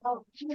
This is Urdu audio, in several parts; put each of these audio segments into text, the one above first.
9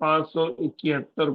571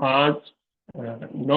9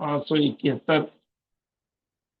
571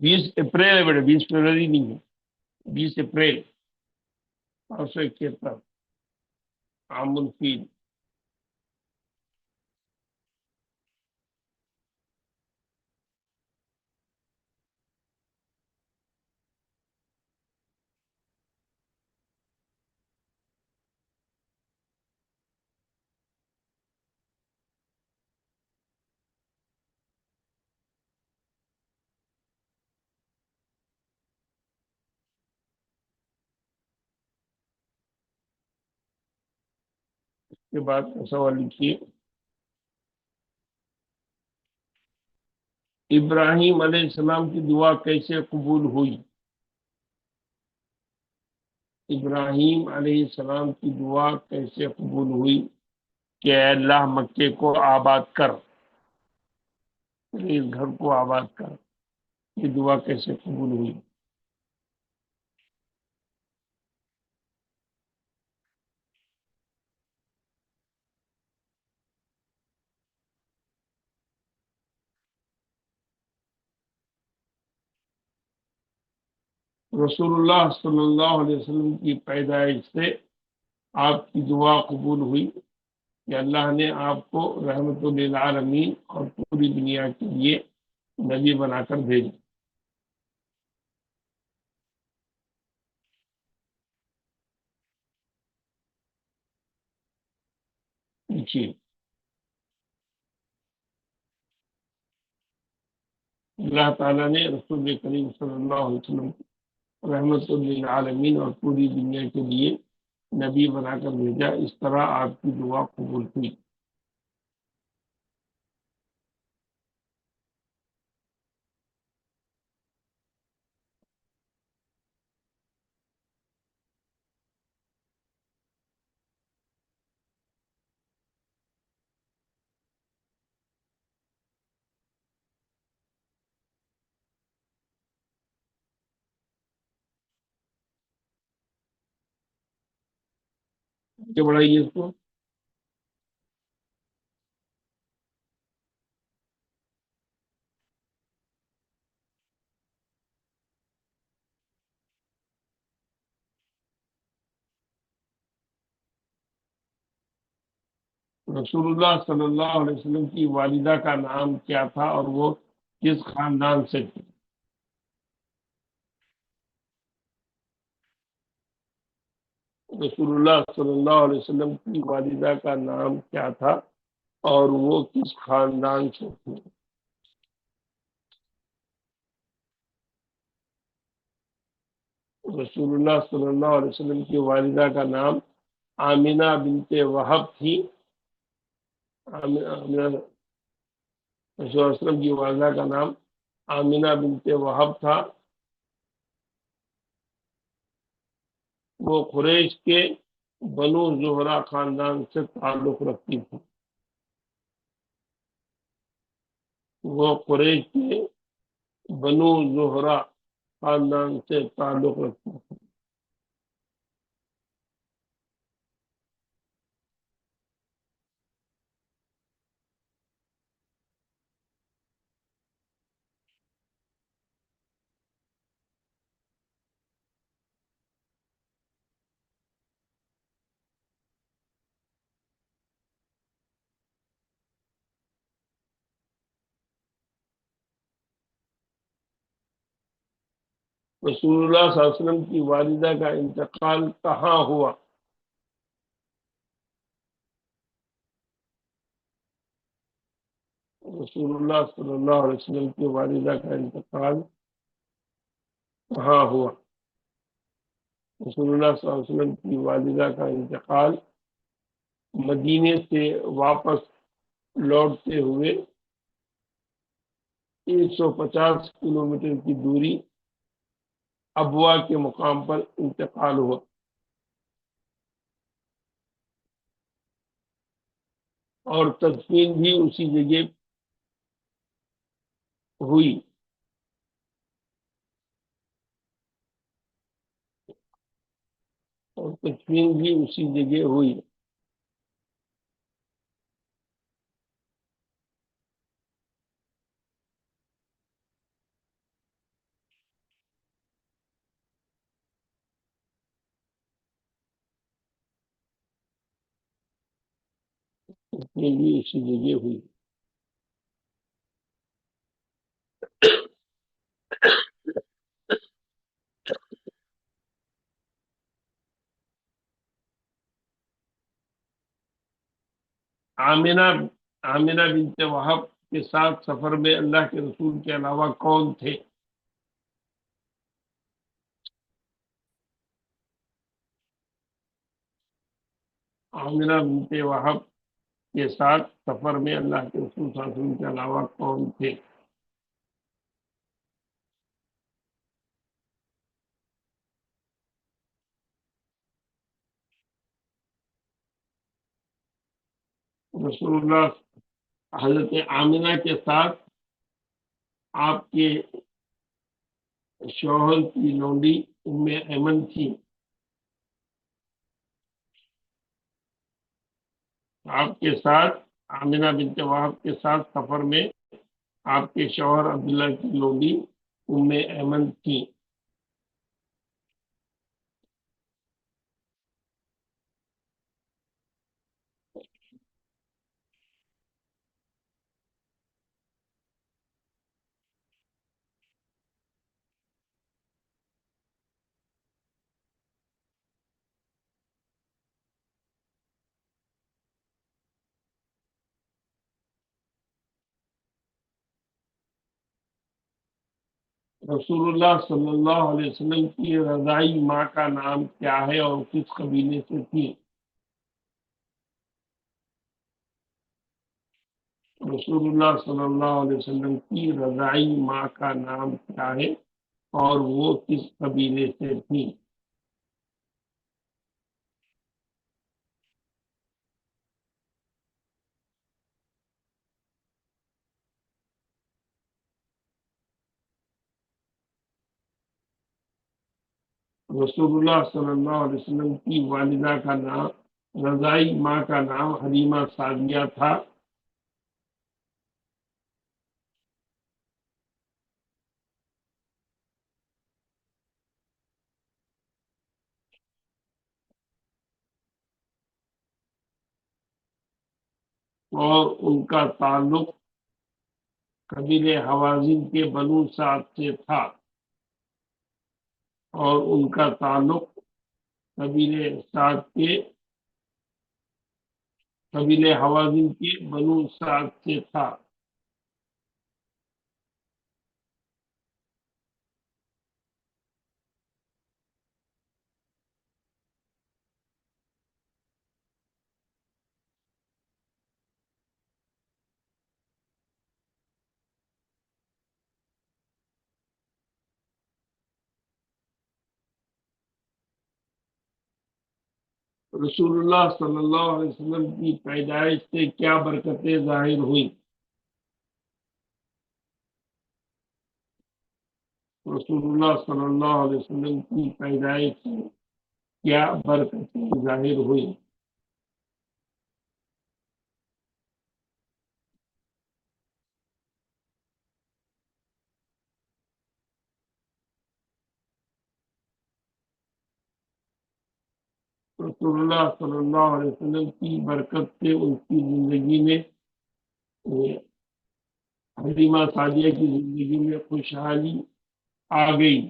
20 اپریل ہے بیٹا، 20 فروری نہیں ہے، 20 اپریل 571 عام الفیل۔ کے بعد کا سوال لکھیے، ابراہیم علیہ السلام کی دعا کیسے قبول ہوئی؟ ابراہیم علیہ السلام کی دعا کیسے قبول ہوئی کہ اے اللہ مکے کو آباد کر، اس گھر کو آباد کر، یہ دعا کیسے قبول ہوئی؟ رسول اللہ صلی اللہ علیہ وسلم کی پیدائش سے آپ کی دعا قبول ہوئی کہ اللہ نے آپ کو رحمت للعالمین اور پوری دنیا کے لیے نبی بنا کر بھیجا۔ جی، اللہ تعالیٰ نے رسول کریم صلی اللہ علیہ وسلم کو رحمت للعالمین اور پوری دنیا کے لیے نبی بنا کر بھیجا، اس طرح آپ کی دعا قبول ہوئی۔ آگے بڑھائیے اس کو۔ رسول اللہ صلی اللہ علیہ وسلم کی والدہ کا نام کیا تھا اور وہ کس خاندان سے تھی؟ رسول اللہ صلی اللہ علیہ وسلم کی والدہ کا نام کیا تھا اور وہ کس خاندان سے تھی؟ رسول اللہ صلی اللہ علیہ وسلم کی والدہ کا نام آمینہ بنت وہب تھی۔ رسول اللہ صلی اللہ علیہ وسلم کی والدہ کا نام آمینہ بنت وہب تھا۔ وہ قریش کے بنو زہرہ خاندان سے تعلق رکھتی تھی۔ وہ قریش کے بنو زہرہ خاندان سے تعلق رکھتی تھی۔ رسول اللہ صلی اللہ علیہ وسلم کی والدہ کا انتقال کہاں ہوا؟ رسول اللہ صلی اللہ علیہ وسلم کی والدہ کا انتقال کہاں ہوا؟ رسول اللہ صلی اللہ علیہ وسلم کی والدہ کا انتقال مدینے سے واپس لوٹتے ہوئے 150 کلومیٹر کی دوری ابوا کے مقام پر انتقال ہوا، اور تدفین بھی اسی جگہ ہوئی۔ اس میں بھی اسی جگہ ہوئی. آمنہ بنت وہب کے ساتھ سفر میں اللہ کے رسول کے علاوہ کون تھے؟ آمنہ بنت وہب کے ساتھ سفر میں اللہ کے رسول صلی اللہ علیہ وسلم کے علاوہ کون تھے؟ رسول اللہ حضرت آمنہ کے ساتھ آپ کے شوہر کی لونڈی ام ایمن تھی. آپ کے ساتھ آمنہ بنت وہب کے ساتھ سفر میں آپ کے شوہر عبداللہ کی لونڈی ام ایمن تھی. رسول اللہ صلی اللہ علیہ وسلم کی رضائی ماں کا نام کیا ہے اور کس قبیلے سے تھی؟ رسول اللہ صلی اللہ علیہ وسلم کی رضائی ماں کا نام کیا ہے اور وہ کس قبیلے سے تھی؟ رسول اللہ صلی اللہ علیہ وسلم کی والدہ کا نام رضائی ماں کا نام حلیمہ سعدیہ تھا. اور ان کا تعلق قبیلے حوازن کے بنو سعد سے تھا. اور ان کا تعلق قبیلے حوازن کے بنو سعد سے تھا. رسول اللہ صلی اللہ علیہ وسلم کی پیدائش سے کیا برکتیں ظاہر ہوئیں؟ رسول اللہ صلی اللہ علیہ وسلم کی پیدائش سے کیا برکتیں ظاہر ہوئیں؟ رسول اللہ صلی اللہ علیہ وسلم کی برکت سے ان کی زندگی میں حلیمہ سعدیہ کی زندگی میں خوشحالی آ گئی.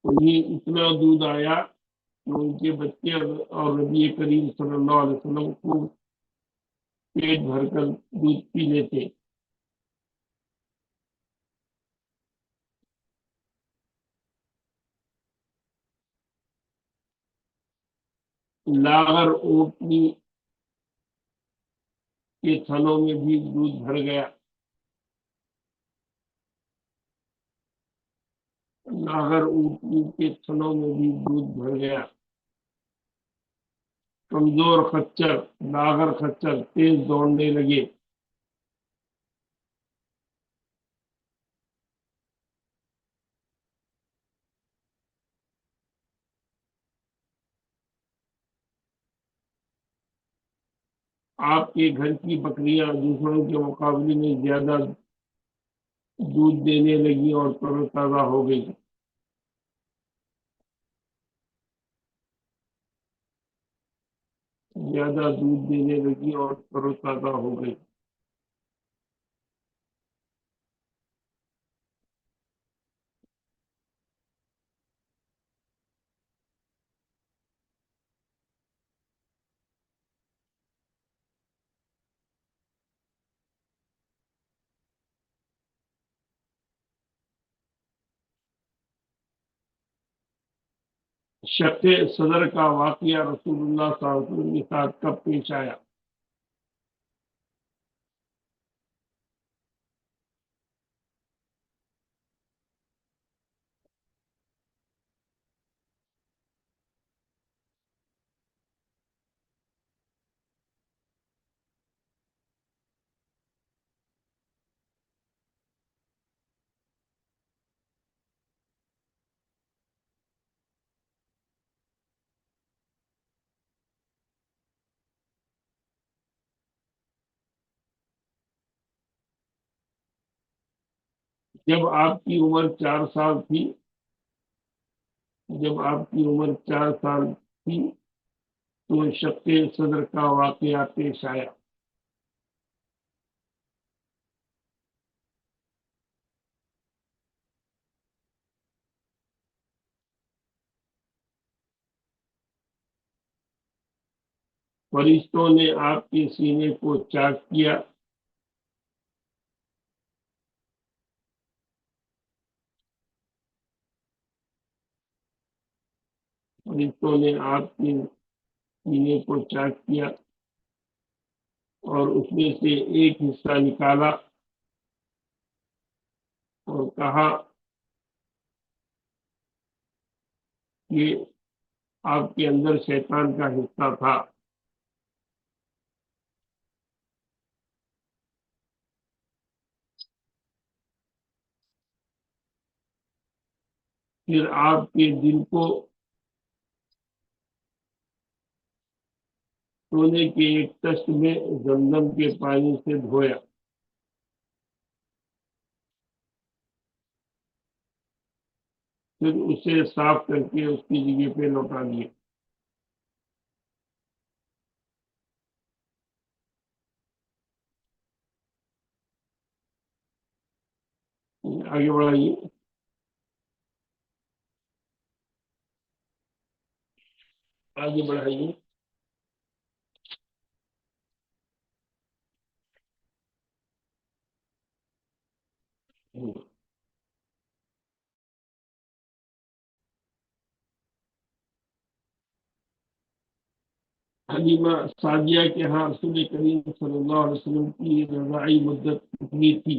انہیں اتنا دودھ آیا کہ ان کے بچے اور نبی کریم صلی اللہ علیہ وسلم کو پیٹ بھر کر دودھ پی لیتے. لاغر اونٹنی کے تھنوں میں بھی دودھ بھر گیا. لاغر اونٹنی کے تھنوں میں بھی دودھ بھر گیا. کمزور خچر لاغر خچر تیز دوڑنے لگے. آپ کے گھر کی بکریاں دوسروں کے مقابلے میں زیادہ دودھ دینے لگی اور تر و تازہ ہو گئی. زیادہ دودھ دینے لگی اور تر و تازہ ہو گئی. شق صدر کا واقعہ رسول اللہ صلی اللہ علیہ وسلم کے ساتھ کب پیش آیا؟ جب آپ کی عمر 4 سال تھی. جب آپ کی عمر 4 سال تھی تو شق صدر کا واقعہ پیش آیا. فرشتوں نے آپ کے سینے کو چاک کیا. فرشتوں نے آپ کے سینے کو چاک کیا اور اس میں سے ایک حصہ نکالا اور کہا کہ آپ کے اندر شیطان کا حصہ تھا. پھر آپ کے دل کو سونے کے ایک تشت میں زمزم کے پانی سے دھویا. پھر اسے صاف کر کے اس کی جگہ پہ لوٹا دیا. آگے بڑھائیے. آگے بڑھائیے. حلیمہ سعدیہ کے ہاں رسول کریم صلی اللہ علیہ وسلم کی رضاعی مدت کتنی تھی؟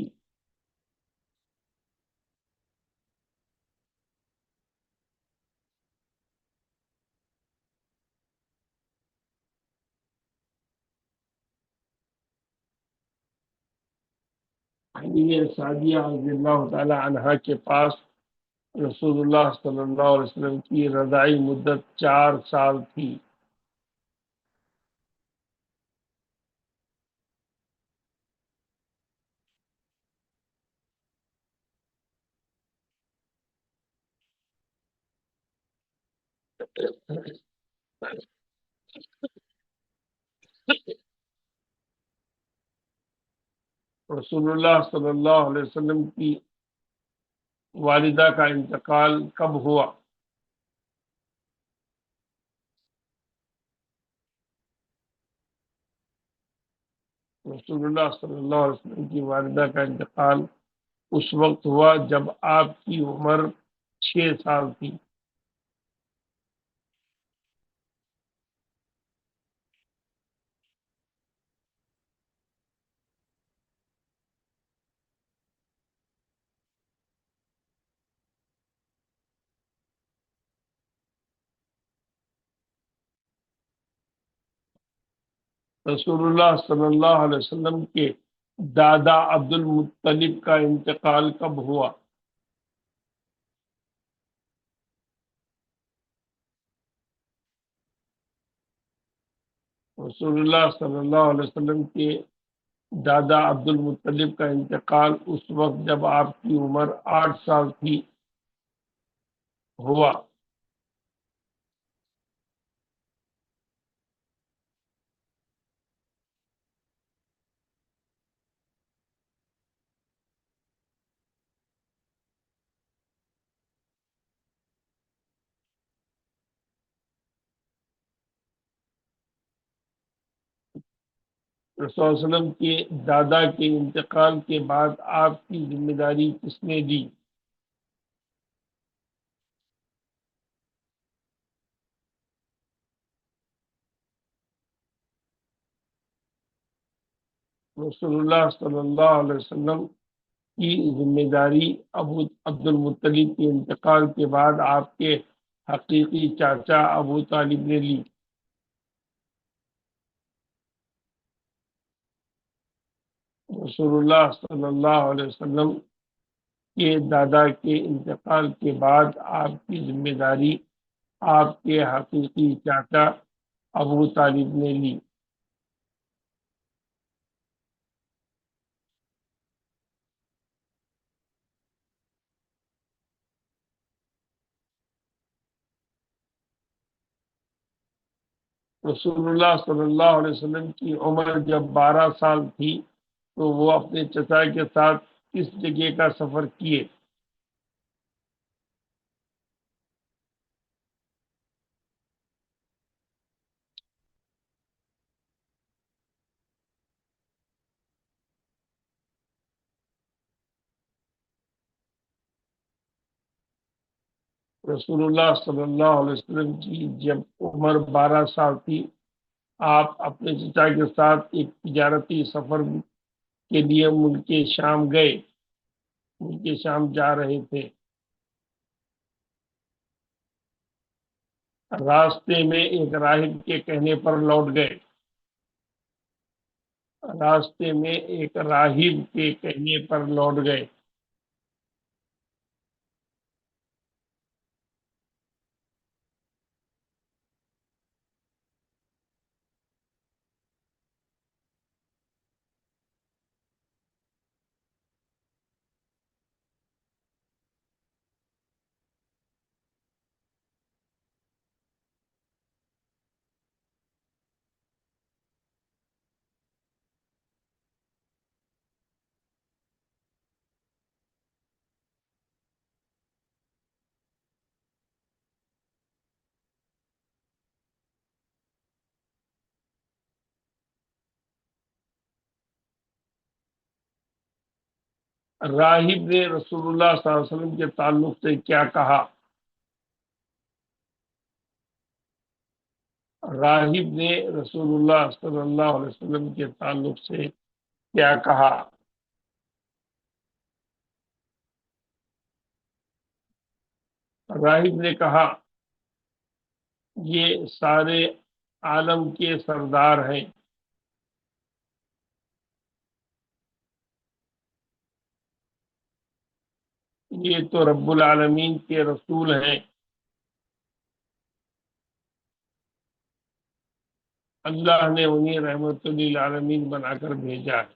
حلیمہ سعدیہ رضی اللہ تعالی عنہا کے پاس رسول اللہ صلی اللہ علیہ وسلم کی رضاعی مدت 4 سال تھی. رسول اللہ صلی اللہ علیہ وسلم کی والدہ کا انتقال کب ہوا؟ رسول اللہ صلی اللہ علیہ وسلم کی والدہ کا انتقال اس وقت ہوا جب آپ کی عمر 6 سال تھی. رسول اللہ صلی اللہ علیہ وسلم کے دادا عبد المطلب کا انتقال کب ہوا؟ رسول اللہ صلی اللہ علیہ وسلم کے دادا عبد المطلب کا انتقال اس وقت جب آپ کی عمر 8 سال تھی ہوا۔ رسول اللہ علیہ وسلم کے دادا کے انتقال کے بعد آپ کی ذمہ داری کس نے دی؟ رسول اللہ صلی اللہ علیہ وسلم کی ذمہ داری ابو عبد المطلب کے انتقال کے بعد آپ کے حقیقی چاچا ابو طالب نے لی۔ رسول اللہ صلی اللہ علیہ وسلم کے دادا کے انتقال کے بعد آپ کی ذمہ داری آپ کے حقیقی چاچا ابو طالب نے لی۔ رسول اللہ صلی اللہ علیہ وسلم کی عمر جب 12 سال تھی تو وہ اپنے چچا کے ساتھ کس جگہ کا سفر کیے؟ رسول اللہ صلی اللہ علیہ وسلم کی جب عمر 12 سال تھی آپ اپنے چچا کے ساتھ ایک تجارتی سفر کے لیے ملک شام گئے، ملک شام جا رہے تھے۔ راستے میں ایک راہب کے کہنے پر لوٹ گئے۔ راستے میں ایک راہب کے کہنے پر لوٹ گئے۔ راہب نے رسول اللہ صلی اللہ علیہ وسلم کے تعلق سے کیا کہا؟ راہب نے رسول اللہ صلی اللہ علیہ وسلم کے تعلق سے کیا کہا؟ راہب نے کہا یہ سارے عالم کے سردار ہیں۔ یہ تو رب العالمین کے رسول ہیں، اللہ نے انہیں رحمت للعالمین بنا کر بھیجا ہے۔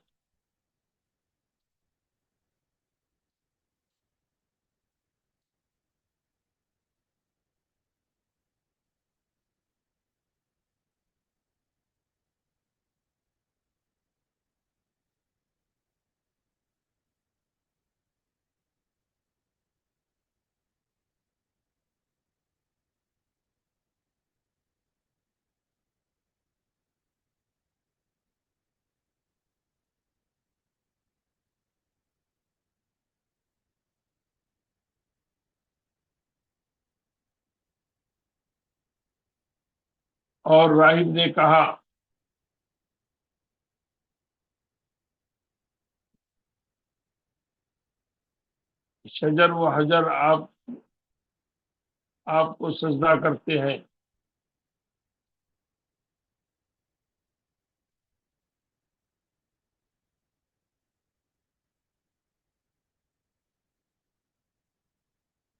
اور راہب نے کہا شجر و حجر آپ کو سجدہ کرتے ہیں۔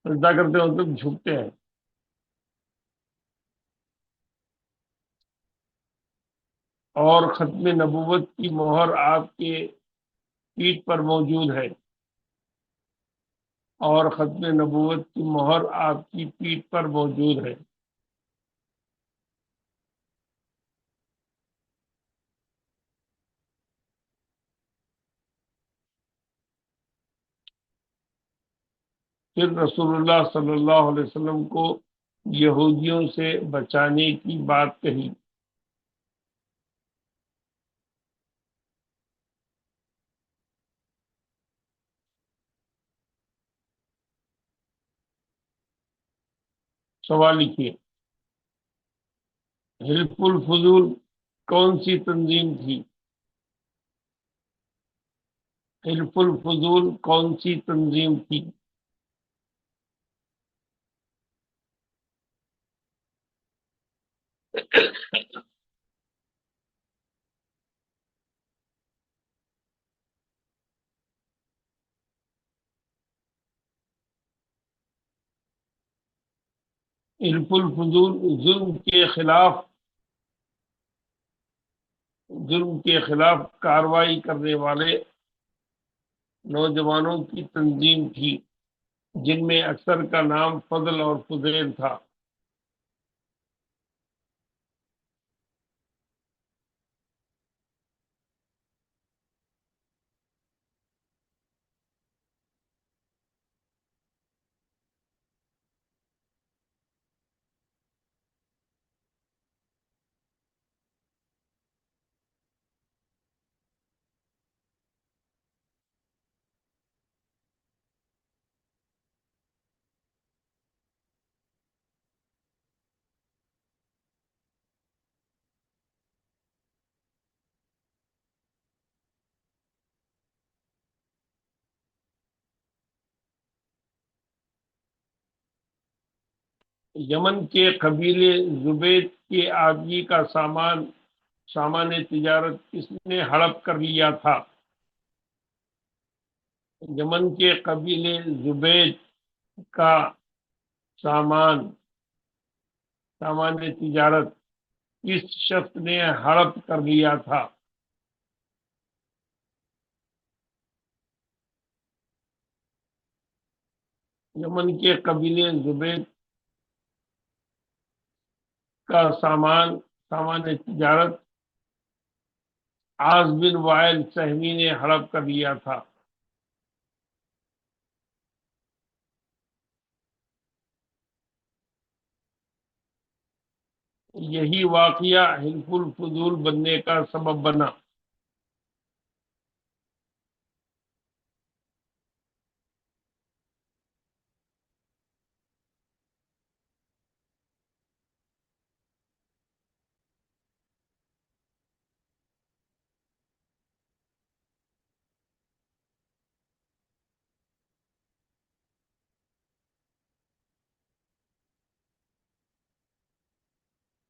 سجدہ کرتے ہیں مطلب جھکتے ہیں۔ اور ختم نبوت کی مہر آپ کے پیٹھ پر موجود ہے، اور ختم نبوت کی مہر آپ کی پیٹھ پر موجود ہے۔ پھر رسول اللہ صلی اللہ علیہ وسلم کو یہودیوں سے بچانے کی بات کہی۔ سوال لکھیے، حلف الفضول کون سی تنظیم تھی؟ حلف الفضول کون سی تنظیم تھی؟ حلف الفضول ظلم کے خلاف کارروائی کرنے والے نوجوانوں کی تنظیم تھی، جن میں اکثر کا نام فضل اور فضیل تھا۔ یمن کے قبیلے زبید کے آدمی کا سامان تجارت کس نے ہڑپ کر لیا تھا؟ یمن کے قبیلے زبید کا سامان تجارت کس شخص نے ہڑپ کر لیا تھا؟ یمن کے قبیلے زبید کا سامان تجارت عاص بن وائل سہمی نے ہڑپ کر لیا تھا۔ یہی واقعہ حلف الفضول بننے کا سبب بنا۔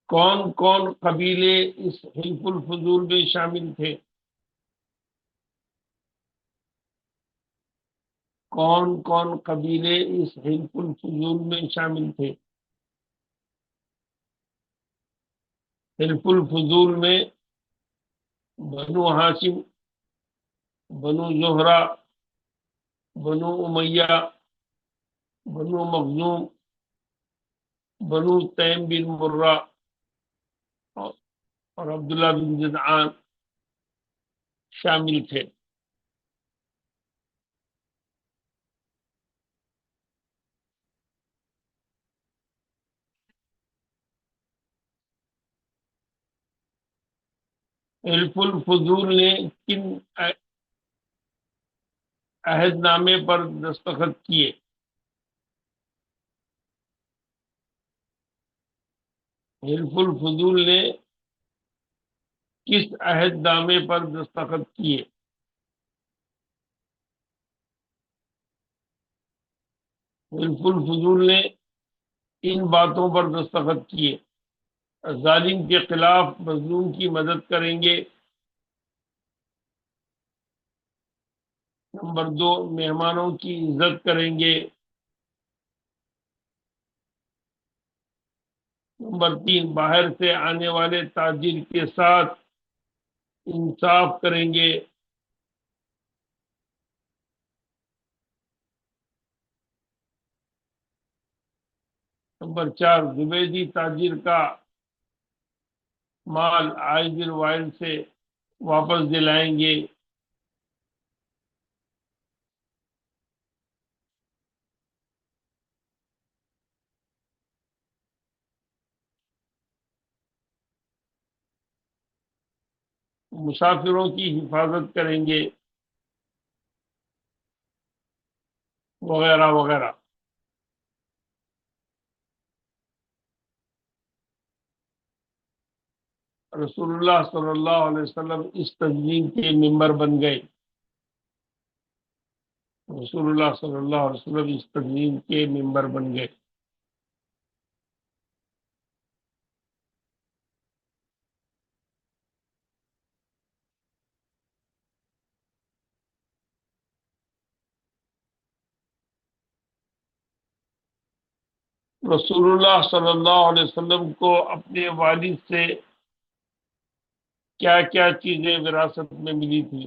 کون کون قبیلے اس حلف الفضول میں شامل تھے؟ کون کون قبیلے اس حلف الفضول میں شامل تھے؟ حلف الفضول میں بنو ہاشم، بنو زہرہ، بنو امیہ، بنو مخزوم، بنو تیم بن مرہ اور عبداللہ بن جدعان شامل تھے۔ حلف الفضول نے کن عہد نامے پر دستخط کیے؟ حلف الفضول نے کس عہد نامے پر دستخط کیے؟ حلف الفضول نے ان باتوں پر دستخط کیے: ظالم کے خلاف مظلوم کی مدد کریں گے، نمبر 2 مہمانوں کی عزت کریں گے، نمبر 3 باہر سے آنے والے تاجر کے ساتھ انصاف کریں گے. نمبر 4، زبیدی تاجر کا مال عائد الوائل سے واپس دلائیں گے. مسافروں کی حفاظت کریں گے، وغیرہ وغیرہ. رسول اللہ صلی اللہ علیہ وسلم اس تنظیم کے ممبر بن گئے. رسول اللہ صلی اللہ علیہ وسلم اس تنظیم کے ممبر بن گئے. رسول اللہ صلی اللہ علیہ وسلم کو اپنے والد سے کیا کیا چیزیں وراثت میں ملی تھی؟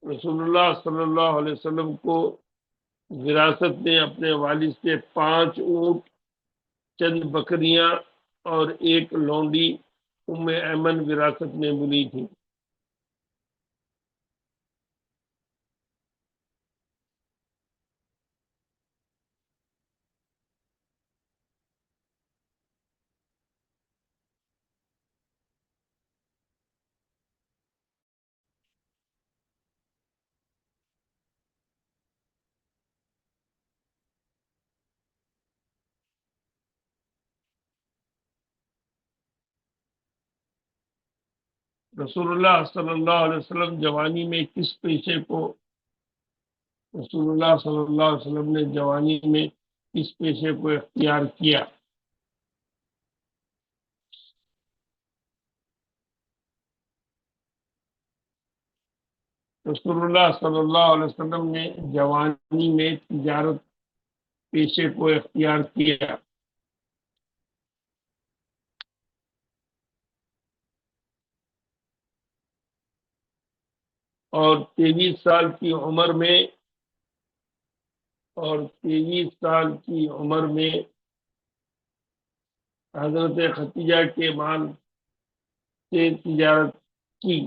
رسول اللہ صلی اللہ علیہ وسلم کو وراثت میں اپنے والد سے 5 اونٹ، چند بکریاں اور ایک لونڈی ام ایمن وراثت میں ملی تھی. رسول اللہ صلی اللہ علیہ وسلم جوانی میں کس پیشے کو رسول اللہ صلی اللہ علیہ وسلم نے جوانی میں کس پیشے کو اختیار کیا؟ رسول اللہ صلی اللہ علیہ وسلم نے جوانی میں تجارت پیشے کو اختیار کیا اور 23 سال کی عمر میں حضرت ختیجہ کے مال سے تجارت کی.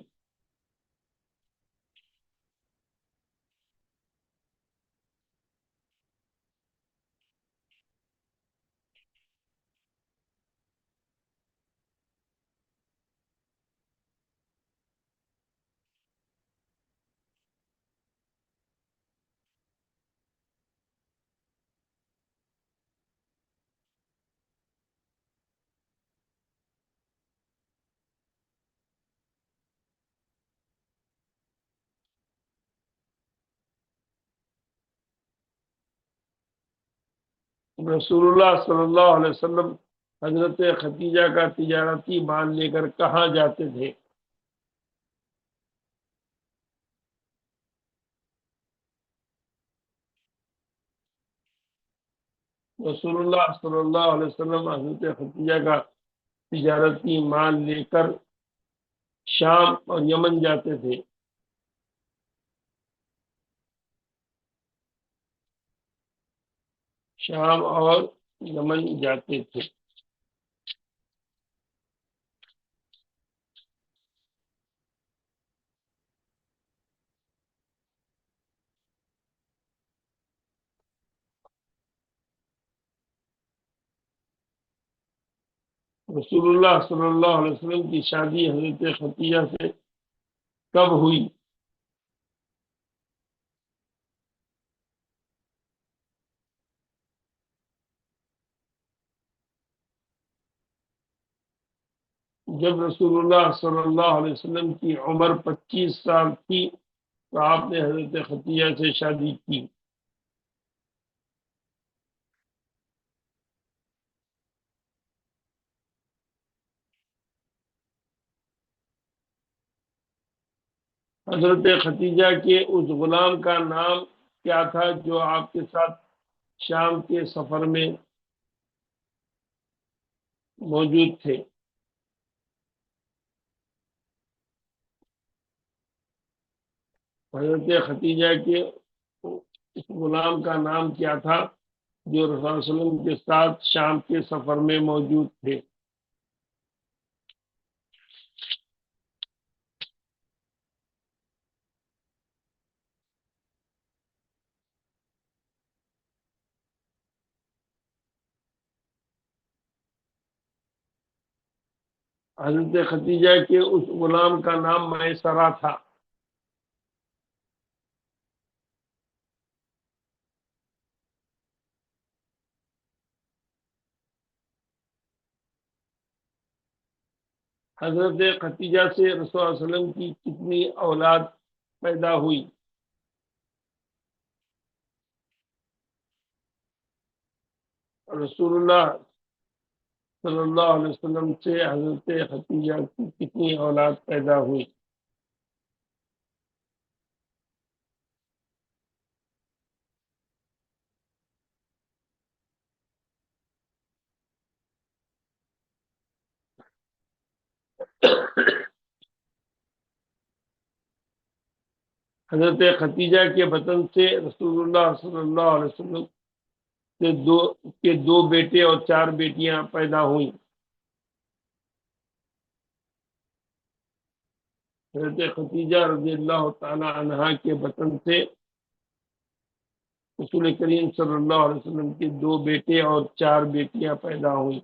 رسول اللہ صلی اللہ علیہ وسلم حضرت ختیجہ کا تجارتی مال لے کر کہاں جاتے تھے؟ رسول اللہ صلی اللہ علیہ وسلم حضرت ختیجہ کا تجارتی مال لے کر شام اور یمن جاتے تھے. شام اور یمن جاتے تھے. رسول اللہ صلی اللہ علیہ وسلم کی شادی حضرت ختیجہ سے کب ہوئی؟ جب رسول اللہ صلی اللہ علیہ وسلم کی عمر 25 سال تھی تو آپ نے حضرت ختیجہ سے شادی کی. حضرت ختیجہ کے اس غلام کا نام کیا تھا جو آپ کے ساتھ شام کے سفر میں موجود تھے. حضرت ختیجہ کے اس غلام کا نام کیا تھا جو رسول اللہ صلی اللہ علیہ وسلم کے ساتھ شام کے سفر میں موجود تھے؟ حضرت ختیجہ کے اس غلام کا نام میسرہ تھا. حضرت ختیجہ سے رسول اللہ صلی اللہ علیہ وسلم کی کتنی اولاد پیدا ہوئی؟ رسول اللہ صلی اللہ علیہ وسلم سے حضرت ختیجہ کی کتنی اولاد پیدا ہوئی؟ حضرت ختیجہ کے بطن سے رسول اللہ صلی اللہ علیہ وسلم کے دو بیٹے اور 4 بیٹیاں پیدا ہوئیں. حضرت ختیجہ رضی اللہ تعالی عنہا کے بطن سے رسول کریم صلی اللہ علیہ وسلم کے 2 بیٹے اور 4 بیٹیاں پیدا ہوئیں.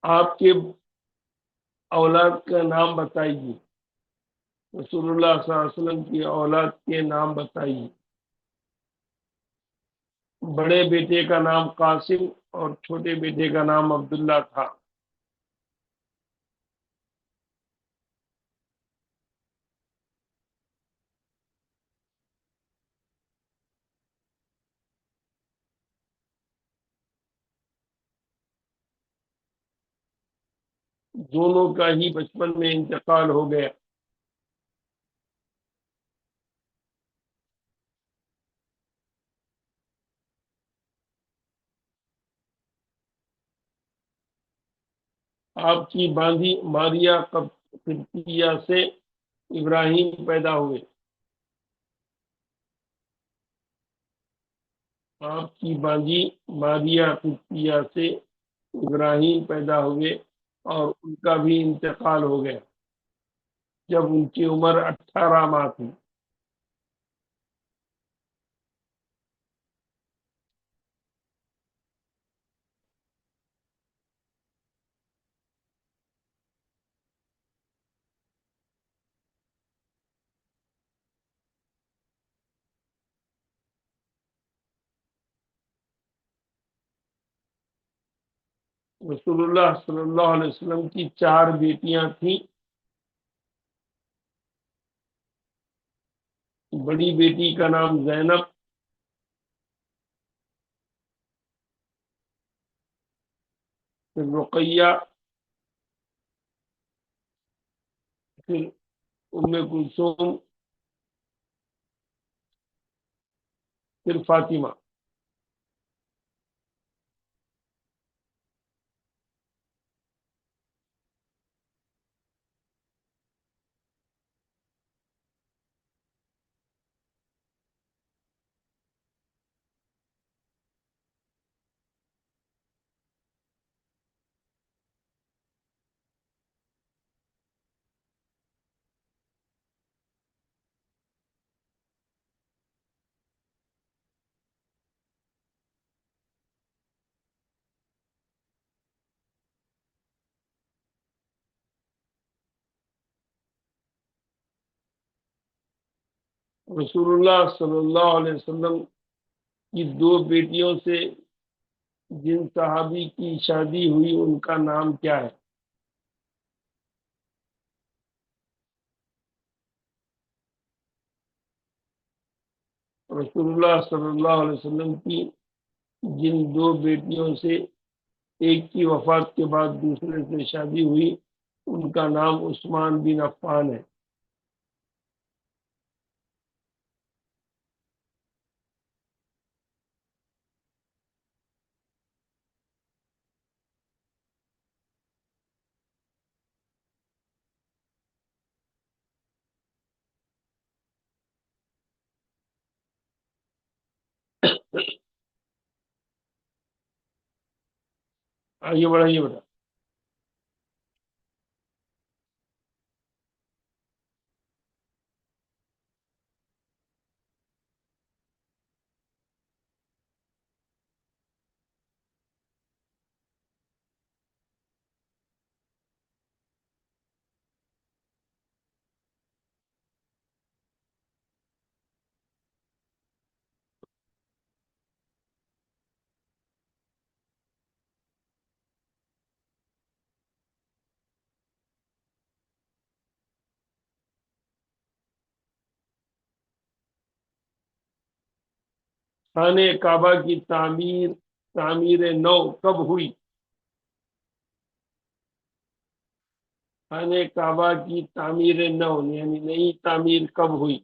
آپ کے اولاد کا نام بتائیے. رسول اللہ صلی اللہ علیہ وسلم کی اولاد کے نام بتائیے. بڑے بیٹے کا نام قاسم اور چھوٹے بیٹے کا نام عبداللہ تھا. دونوں کا ہی بچپن میں انتقال ہو گیا. آپ کی باندھی ماریا قبطیہ سے ابراہیم پیدا ہوئے. آپ کی باندھی ماریا قبطیہ سے ابراہیم پیدا ہوئے اور ان کا بھی انتقال ہو گیا جب ان کی عمر 18 ماہ تھی. رسول اللہ صلی اللہ علیہ وسلم کی 4 بیٹیاں تھیں. بڑی بیٹی کا نام زینب، پھر رقیہ، پھر ام کلثوم، پھر فاطمہ. رسول اللہ صلی اللہ علیہ وسلم کی 2 بیٹیوں سے جن صحابی کی شادی ہوئی ان کا نام کیا ہے؟ رسول اللہ صلی اللہ علیہ وسلم کی جن 2 بیٹیوں سے ایک کی وفات کے بعد دوسرے سے شادی ہوئی ان کا نام عثمان بن عفان ہے۔ آگے بڑھائیے بیٹا۔ خانہ کعبہ کی تعمیر نو کب ہوئی؟ خانہ کعبہ کی تعمیر نو یعنی نئی تعمیر کب ہوئی؟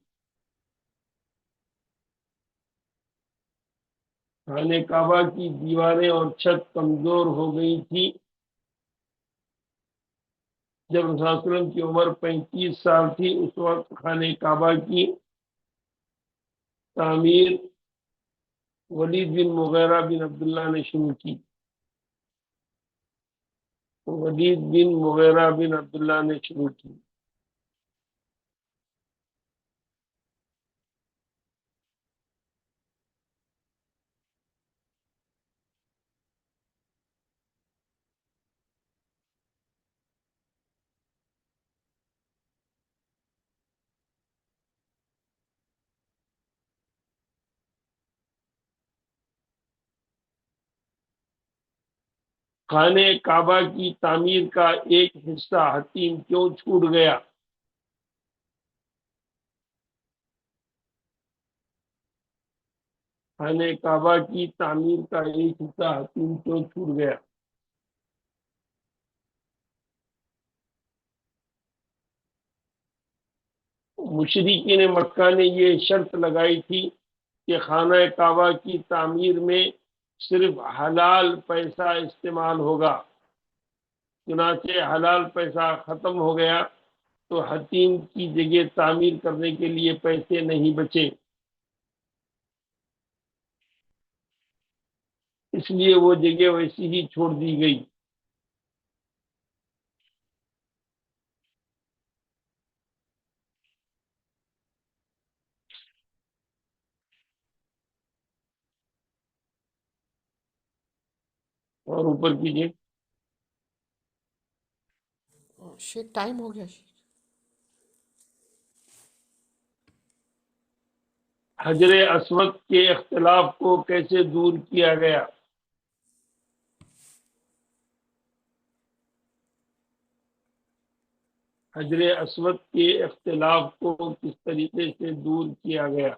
خانہ کعبہ کی دیواریں اور چھت کمزور ہو گئی تھی جب رسول اللہ صلی اللہ علیہ وسلم کی عمر 35 سال تھی، اس وقت خانہ کعبہ کی تعمیر ولید بن مغیرہ بن عبداللہ نے شروع کی۔ ولید بن مغیرہ بن عبداللہ نے شروع کی۔ خانہ کعبہ کی تعمیر کا ایک حصہ حتیم کیوں چھوٹ گیا؟ خانہ کعبہ کی تعمیر کا ایک حصہ حتیم کیوں چھوٹ گیا؟ مشرکین مکہ نے یہ شرط لگائی تھی کہ خانہ کعبہ کی تعمیر میں صرف حلال پیسہ استعمال ہوگا، چنانچہ حلال پیسہ ختم ہو گیا تو حتیم کی جگہ تعمیر کرنے کے لیے پیسے نہیں بچے، اس لیے وہ جگہ ویسی ہی چھوڑ دی گئی۔ اور اوپر کیجیے۔ شیخ ٹائم ہو گیا شیخ۔ حجر اسود کے اختلاف کو کیسے دور کیا گیا؟ حجر اسود کے اختلاف کو کس طریقے سے دور کیا گیا؟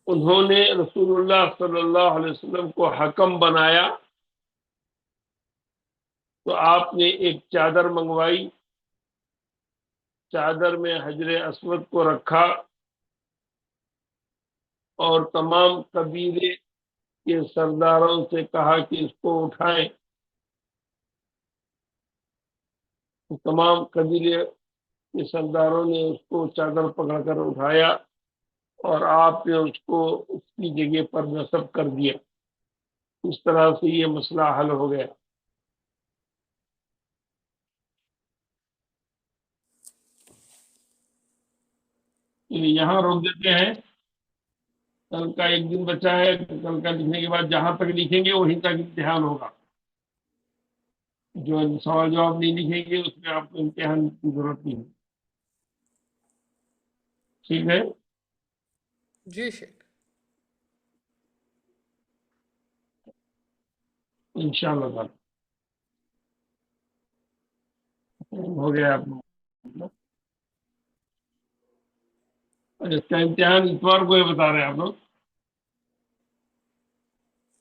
انہوں نے رسول اللہ صلی اللہ علیہ وسلم کو حکم بنایا تو آپ نے ایک چادر منگوائی، چادر میں حجر اسود کو رکھا اور تمام قبیلے کے سرداروں سے کہا کہ اس کو اٹھائیں۔ تمام قبیلے کے سرداروں نے اس کو چادر پکڑ کر اٹھایا اور آپ نے اس کو اس کی جگہ پر نصب کر دیا۔ اس طرح سے یہ مسئلہ حل ہو گیا۔ یہاں روک دیتے ہیں۔ کل کا ایک دن بچا ہے، تو کل کا لکھنے کے بعد جہاں تک لکھیں گے وہیں تک امتحان ہوگا. جو سوال جواب نہیں لکھیں گے اس میں آپ کو امتحان کی ضرورت نہیں ہے. ٹھیک ہے. جی شیخ. انشاءاللہ تعالی ہو گیا آپ کو. اور اس کا امتحان اتوار کو ہی بتا رہے ہیں آپ لوگ.